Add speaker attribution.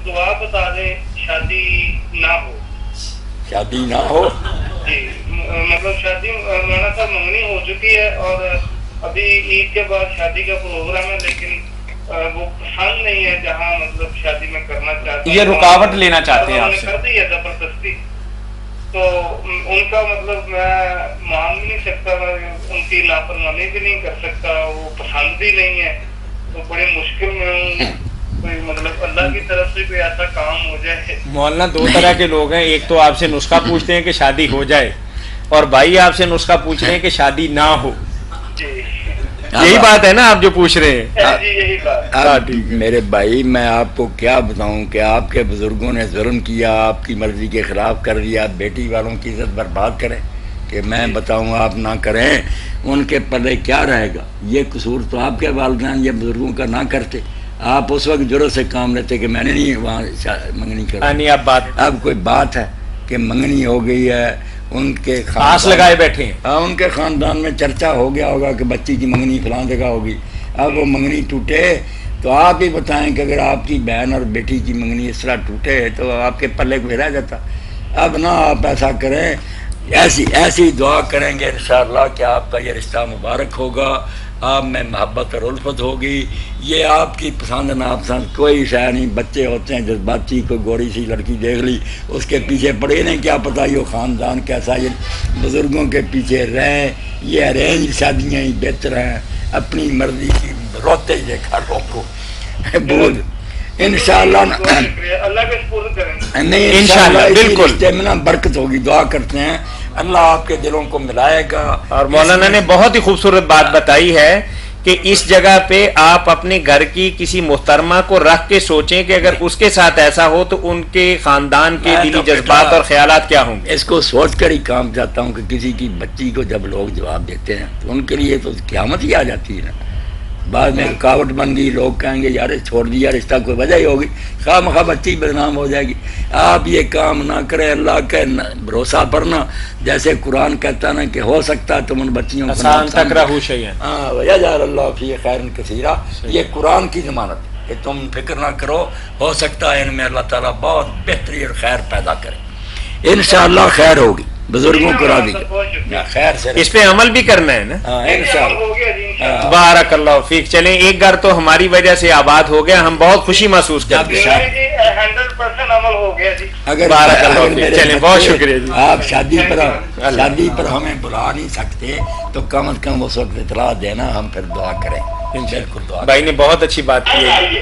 Speaker 1: دعا بتا دیں شادی نہ ہو.
Speaker 2: شادی نہ ہو
Speaker 1: جی مطلب شادی مولانا صاحب منگنی ہو چکی ہے اور ابھی عید کے بعد شادی کا پروگرام ہے لیکن وہ پسند نہیں ہے جہاں مطلب شادی میں کرنا چاہتے ہیں.
Speaker 3: یہ رکاوٹ لینا چاہتے ہیں آپ سے.
Speaker 1: کر دی ہے زبردستی تو ان کا مطلب میں مان بھی نہیں سکتا, ان کی لاپرواہی بھی نہیں کر سکتا, وہ پسند بھی نہیں ہے تو بڑی مشکل میں ہوں. کوئی مطلب اللہ کی طرف سے کوئی ایسا کام ہو جائے.
Speaker 3: مولانا دو طرح کے لوگ ہیں, ایک تو آپ سے نسخہ پوچھتے ہیں کہ شادی ہو جائے, اور بھائی آپ سے نسخہ پوچھ رہے ہیں کہ شادی نہ ہو. یہی بات ہے نا آپ جو پوچھ رہے ہیں.
Speaker 2: میرے بھائی میں آپ کو کیا بتاؤں کہ آپ کے بزرگوں نے ظلم کیا, آپ کی مرضی کے خلاف کر دیا, بیٹی والوں کی عزت برباد کریں کہ میں بتاؤں آپ نہ کریں, ان کے پلے کیا رہے گا. یہ قصور تو آپ کے والدین یا بزرگوں کا نہ کرتے, آپ اس وقت جرت سے کام لیتے کہ میں نے نہیں وہاں منگنی کرنی. اب کوئی بات ہے کہ منگنی ہو گئی ہے, ان کے
Speaker 3: آس لگائے بیٹھے ہیں,
Speaker 2: ان کے خاندان میں چرچا ہو گیا ہوگا کہ بچی کی منگنی فلاں جگہ ہوگی. اب وہ منگنی ٹوٹے تو آپ ہی بتائیں کہ اگر آپ کی بہن اور بیٹی کی منگنی اس طرح ٹوٹے تو آپ کے پلے کو رہ جاتا. اب نہ آپ ایسا کریں, ایسی دعا کریں گے انشاءاللہ کہ آپ کا یہ رشتہ مبارک ہوگا, آپ میں محبت اور الفت ہوگی. یہ آپ کی پسند ناپسند کوئی شے نہیں. بچے ہوتے ہیں جذباتی, کوئی گوری سی لڑکی دیکھ لی اس کے پیچھے پڑے نہیں, کیا پتہ یہ خاندان کیسا. یہ بزرگوں کے پیچھے رہیں, یہ ارینج شادیاں ہی بہتر ہیں. اپنی مرضی کی روتے ہی دیکھا روکو بہت انشاءاللہ نہیں انشاءاللہ بالکل رشتے میں نا برکت ہوگی. دعا کرتے ہیں اللہ آپ کے دلوں کو ملائے گا.
Speaker 3: اور مولانا نے بہت ہی خوبصورت بات بتائی ہے کہ اس جگہ پہ آپ اپنے گھر کی کسی محترمہ کو رکھ کے سوچیں کہ اگر اس کے ساتھ ایسا ہو تو ان کے خاندان کے دلی جذبات اور خیالات کیا ہوں گے.
Speaker 2: اس کو سوچ کر ہی کام چاہتا ہوں کہ کسی کی بچی کو جب لوگ جواب دیتے ہیں تو ان کے لیے تو قیامت ہی آ جاتی ہے نا. بعد میں رکاوٹ بن گئی, لوگ کہیں گے یار چھوڑ دیا رشتہ, کوئی وجہ ہی ہوگی, خواہ مخواہ بچی بدنام ہو جائے گی. آپ یہ کام نہ کریں, اللہ کے بھروسہ پر نا. جیسے قرآن کہتا نا کہ ہو سکتا ہے تم ان بچیوں کو اللہ فی خیر کثیرہ, یہ قرآن کی ضمانت کہ تم فکر نہ کرو, ہو سکتا ہے ان میں اللہ تعالیٰ بہت بہترین اور خیر پیدا کرے. انشاءاللہ خیر ہوگی, بزرگوں کو راضی خیر سے
Speaker 3: اس پہ عمل بھی کرنا ہے نا انشاءاللہ. بارک اللہ فیک. چلیں ایک گھر تو ہماری وجہ سے آباد ہو گیا, ہم بہت خوشی محسوس کرتے ہیں. بارک اللہ فیک. چلیں بہت شکریہ جی.
Speaker 2: آپ شادی پر ہمیں بلا نہیں سکتے تو کم از کم اس وقت اطلاع دینا, ہم پھر دعا کریں. بالکل دعا.
Speaker 3: بھائی نے بہت اچھی بات کی ہے.